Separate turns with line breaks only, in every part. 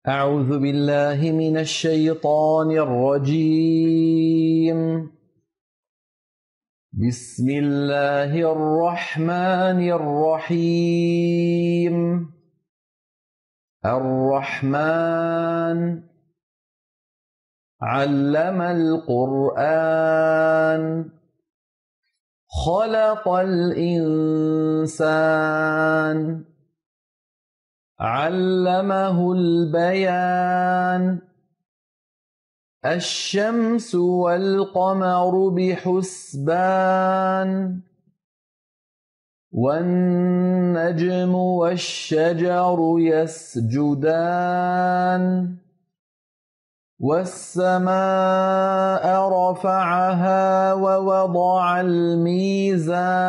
أعوذ بالله من الشيطان الرجيم. بسم الله الرحمن الرحيم. الرحمن علم القرآن خلق الإنسان علمه البيان الشمس والقمر بحسبان والنجم والشجر يسجدان والسماء رفعها ووضع الميزان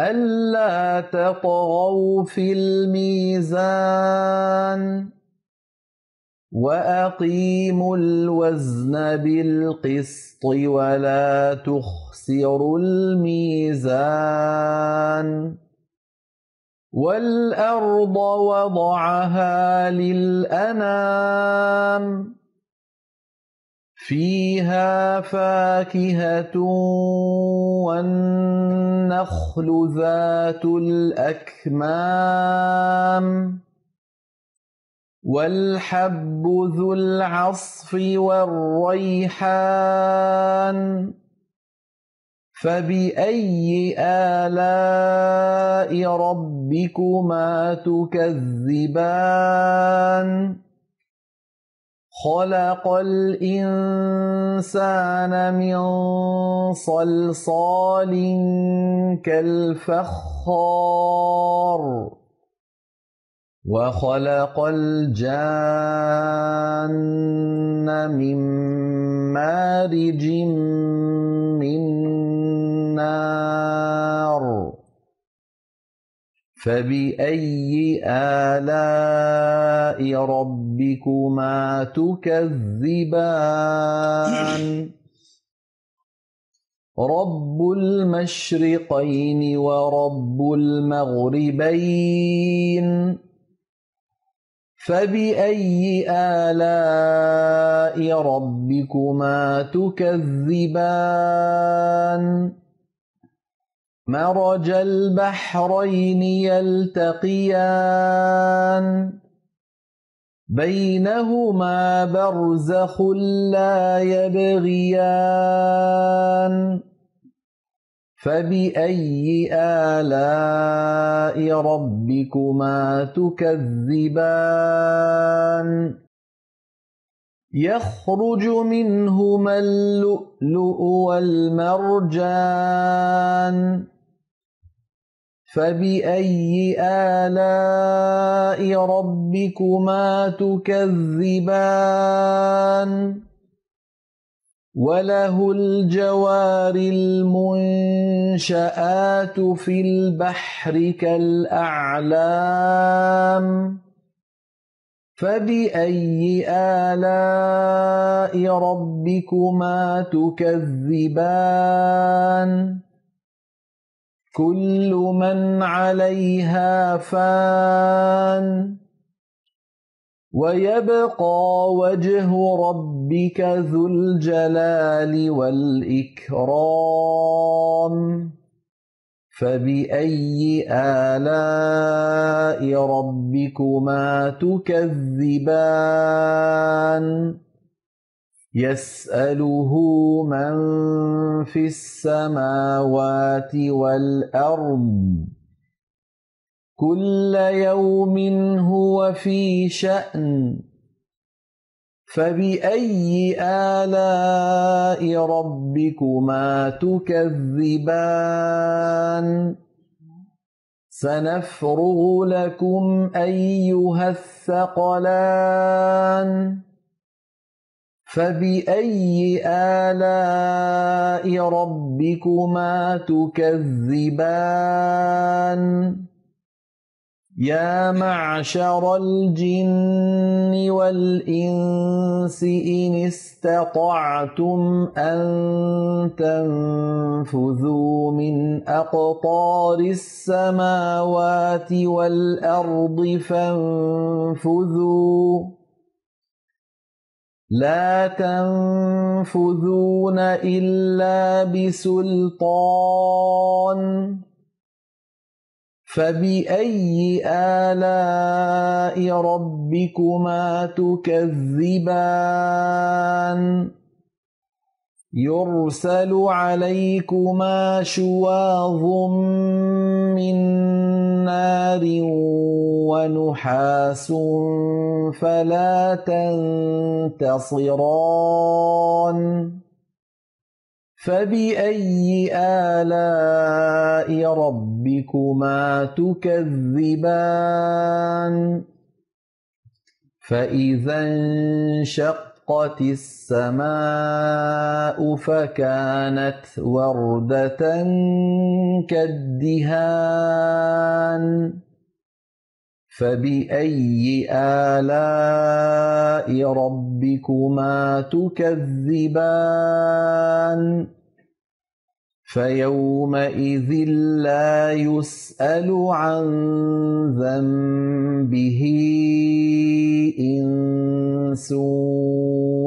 ألا تطغوا في الميزان وأقيموا الوزن بالقسط ولا تخسروا الميزان والأرض وضعها للأنام فيها فاكهة والنخل ذات الأكمام والحب ذو العصف والريحان فبأي آلاء ربكما تكذبان خلق الإنسان من صلصال كالفخار وخلق الجان من مارج من نار فبأي آلاء ربكما تكذبان رب المشرقين ورب المغربين فبأي آلاء ربكما تكذبان مرج البحرين يلتقيان بينهما برزخ لا يبغيان فبأي آلاء ربكما تكذبان يخرج منهما اللؤلؤ والمرجان فبأي آلاء ربكما تكذبان وله الجوار المنشآت في البحر كالأعلام فبأي آلاء ربكما تكذبان كل من عليها فان ويبقى وجه ربك ذو الجلال والإكرام فبأي آلاء ربكما تكذبان يسأله من في السماوات والأرض كل يوم هو في شأن فبأي آلاء ربكما تكذبان سنفرغ لكم أيها الثقلان فبأي آلاء ربكما تكذبان يا معشر الجن والإنس إن استطعتم أن تنفذوا من أقطار السماوات والأرض فانفذوا لا تنفذون إلا بسلطان فبأي آلاء ربكما تكذبان يرسل عليكما شواظ من نار ونحاس فلا تنتصران فبأي آلاء ربكما تكذبان فإذا انشقت السماء فكانت وردة كالدهان فبأي آلاء ربكما تكذبان فيومئذ لا يسأل عن ذنبه إنس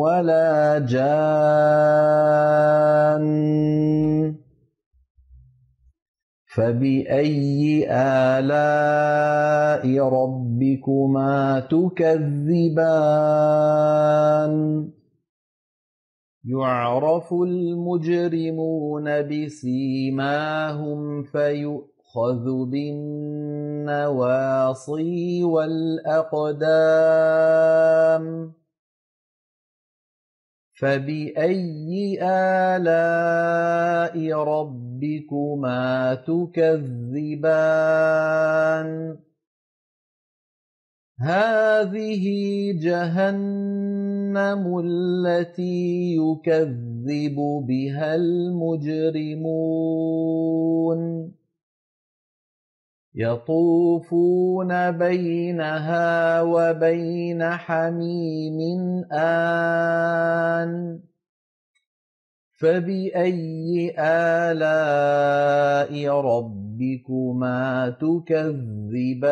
ولا جان فبأي آلاء ربكما تكذبان يعرف المجرمون بسيماهم فيؤخذ بالنواصي والأقدام فبأي آلاء ربكما تكذبان هذه جهنم التي يكذب بها المجرمون يطوفون بينها وبين حميم آن فبأي آلاء ربكما تكذبان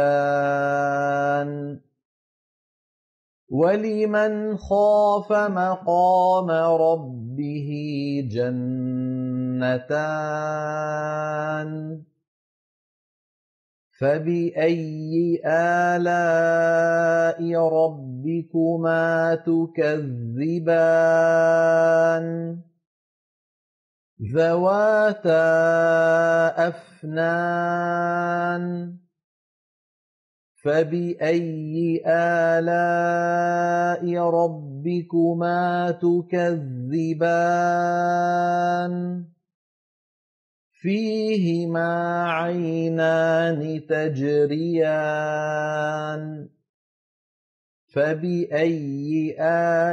ولمن خاف مقام ربه جنتان فبأي آلاء ربكما تكذبان ذواتا أفنان فبأي آلاء ربكما تكذبان فيهما عينان تجريان فبأي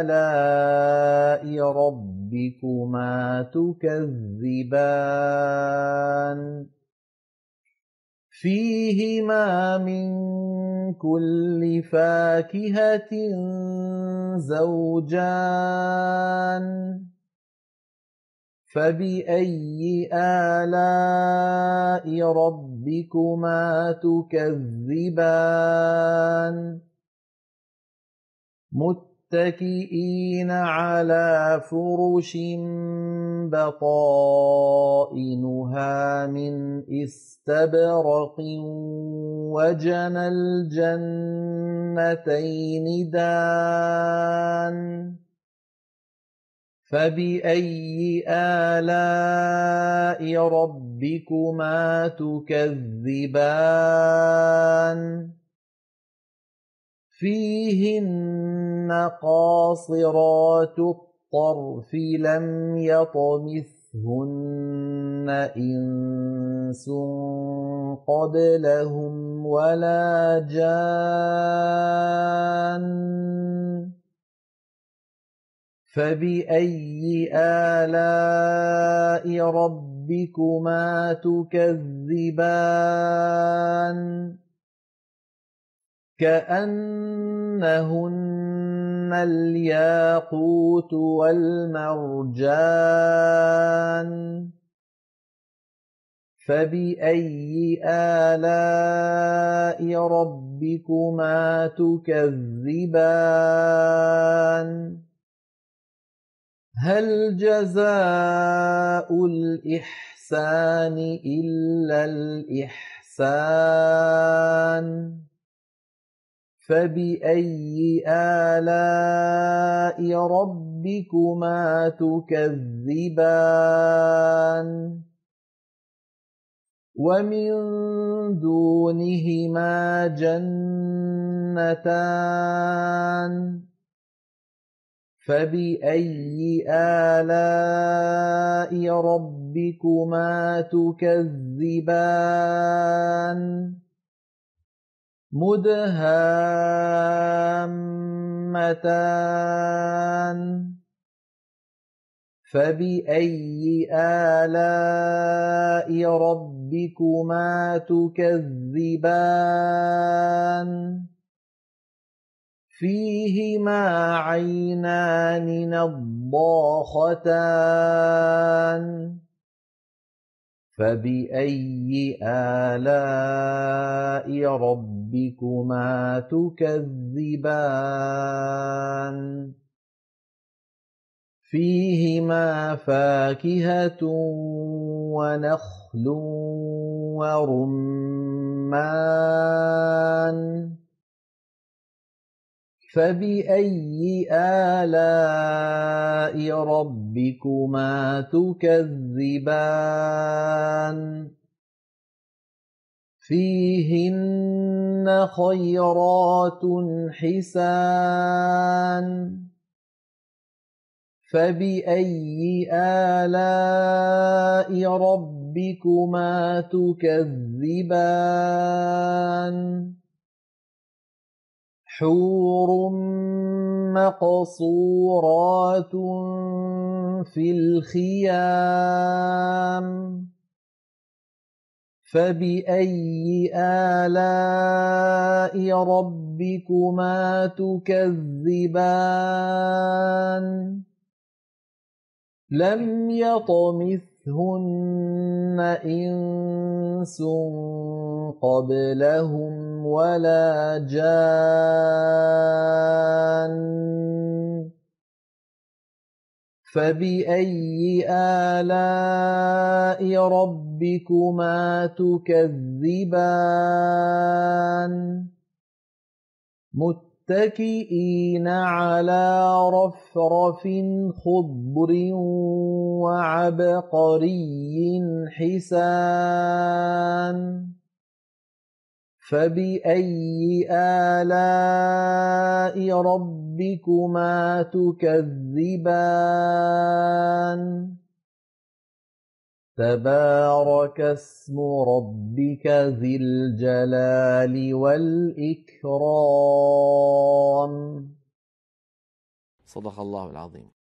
آلاء ربكما تكذبان فيهما من كل فاكهة زوجان فبأي آلاء ربكما تكذبان متكئين على فرش بطائنها من استبرق وجنى الجنتين دان فبأي آلاء ربكما تكذبان فيهن قاصرات الطرف لم يطمثهن إنس قبلهم ولا جان فبأي آلاء ربكما تكذبان كأنهن الياقوت والمرجان فبأي آلاء ربكما تكذبان هل جزاء الإحسان إلا الإحسان فبأي آلاء ربكما تكذبان ومن دونهما جنتان فبأي آلاء ربكما تكذبان مدهامتان فبأي آلاء ربكما تكذبان فيهما عينان نضاختان فبأي آلاء ربكما تكذبان فيهما فاكهة ونخل ورمان فبأي آلاء ربكما تكذبان فيهن خيرات حسان فبأي آلاء ربكما تكذبان حور مقصورات في الخيام فبأي آلاء ربكما تكذبان لم يطمثهن إنس قبلهم ولا جان فبأي آلاء ربكما تكذبان متكئين على رفرف خضر وعبقري حسان فبأي آلاء ربكما تكذبان تبارك اسم ربك ذي الجلال والإكرام.
صدق الله العظيم.